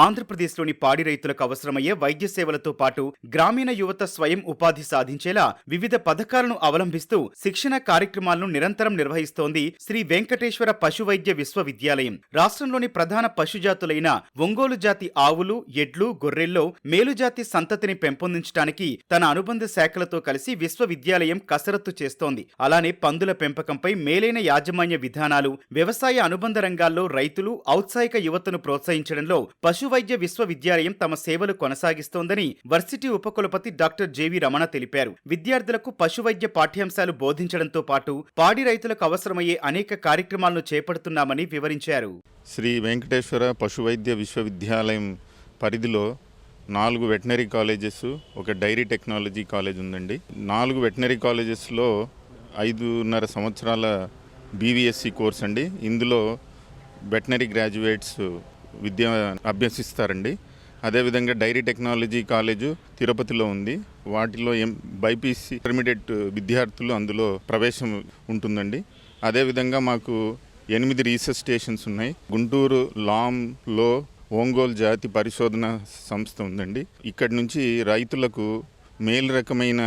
ఆంధ్రప్రదేశ్లోని పాడి రైతులకు అవసరమయ్యే వైద్య సేవలతో పాటు గ్రామీణ యువత స్వయం ఉపాధి సాధించేలా వివిధ పథకాలను అవలంబిస్తూ శిక్షణ కార్యక్రమాలను నిరంతరం నిర్వహిస్తోంది శ్రీ వెంకటేశ్వర పశు వైద్య విశ్వవిద్యాలయం. రాష్ట్రంలోని ప్రధాన పశుజాతులైన ఒంగోలు జాతి ఆవులు, ఎడ్లు, గొర్రెల్లో మేలుజాతి సంతతిని పెంపొందించడానికి తన అనుబంధ శాఖలతో కలిసి విశ్వవిద్యాలయం కసరత్తు చేస్తోంది. అలానే పందుల పెంపకంపై మేలైన యాజమాన్య విధానాలు, వ్యవసాయ అనుబంధ రంగాల్లో రైతులు, ఔత్సాహిక యువతను ప్రోత్సహించడంలో పశు వైద్య విశ్వవిద్యాలయం తమ సేవలు కొనసాగిస్తోందని వర్సిటీ ఉపకులపతి డాక్టర్ జెవి రమణ తెలిపారు. విద్యార్థులకు పశు వైద్య పాఠ్యాంశాలు బోధించడంతో పాటు పాడి రైతులకు అవసరమయ్యే అనేక కార్యక్రమాలను చేపడుతున్నామని వివరించారు. శ్రీ వెంకటేశ్వర పశు వైద్య విశ్వవిద్యాలయం పరిధిలో 4 వెటనరీ కాలేజెస్, ఒక డైరీ టెక్నాలజీ కాలేజ్ ఉందండి. 4 వెటనరీ కాలేజెస్లో 5.5 సంవత్సరాల బీవీఎస్సీ కోర్స్ అండి. ఇందులో వెటనరీ గ్రాడ్యుయేట్స్ విద్య అభ్యసిస్తారండి. అదేవిధంగా డైరీ టెక్నాలజీ కాలేజు తిరుపతిలో ఉంది. వాటిలో బైపీసీ ఇంటర్మీడియట్ విద్యార్థులు అందులో ప్రవేశం ఉంటుందండి. అదేవిధంగా మాకు 8 రీసెర్చ్ స్టేషన్స్ ఉన్నాయి. గుంటూరు లాంలో ఒంగోలు జాతి పరిశోధన సంస్థ ఉందండి. ఇక్కడి నుంచి రైతులకు మేలు రకమైన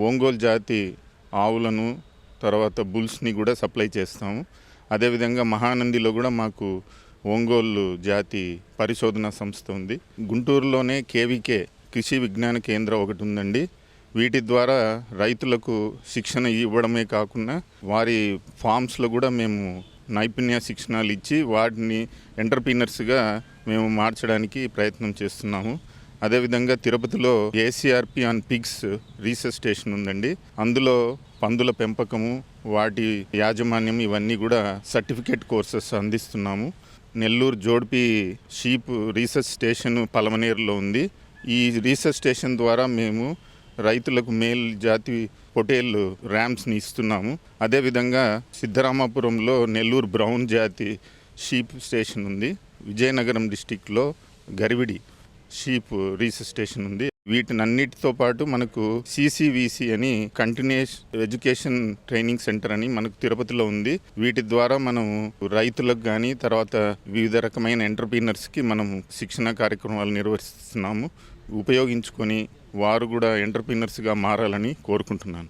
ఒంగోలు జాతి ఆవులను, తర్వాత బుల్స్ని కూడా సప్లై చేస్తాము. అదేవిధంగా మహానందిలో కూడా మాకు ఒంగోలు జాతి పరిశోధన సంస్థ ఉంది. గుంటూరులోనే కేవీకే కృషి విజ్ఞాన కేంద్రం ఒకటి ఉందండి. వీటి ద్వారా రైతులకు శిక్షణ ఇవ్వడమే కాకుండా వారి ఫామ్స్లో కూడా మేము నైపుణ్య శిక్షణలు ఇచ్చి వాటిని ఎంటర్ప్రీనర్స్గా మేము మార్చడానికి ప్రయత్నం చేస్తున్నాము. అదేవిధంగా తిరుపతిలో ఏసీఆర్పి ఆన్ పిగ్స్ రీసెర్చ్ స్టేషన్ ఉందండి. అందులో పందుల పెంపకము, వాటి యాజమాన్యం ఇవన్నీ కూడా సర్టిఫికేట్ కోర్సెస్ అందిస్తున్నాము. నెల్లూరు జోడ్పి షీప్ రీసెర్చ్ స్టేషన్ పలమనేరులో ఉంది. ఈ రీసెర్చ్ స్టేషన్ ద్వారా మేము రైతులకు మేల్ జాతి పొటేళ్ళు ర్యామ్స్ని ఇస్తున్నాము. అదేవిధంగా సిద్ధరామాపురంలో నెల్లూరు బ్రౌన్ జాతి షీప్ స్టేషన్ ఉంది. విజయనగరం డిస్టిక్లో గరివిడి షీప్ రీసెర్చ్ స్టేషన్ ఉంది. వీటినన్నిటితో పాటు మనకు సిసివిసి అని కంటిన్యూస్ ఎడ్యుకేషన్ ట్రైనింగ్ సెంటర్ అని మనకు తిరుపతిలో ఉంది. వీటి ద్వారా మనం రైతులకు కానీ తర్వాత వివిధ రకమైన ఎంటర్ప్రీనర్స్కి మనం శిక్షణ కార్యక్రమాలు నిర్వహిస్తున్నాము. ఉపయోగించుకొని వారు కూడా ఎంటర్ప్రీనర్స్గా మారాలని కోరుకుంటున్నాను.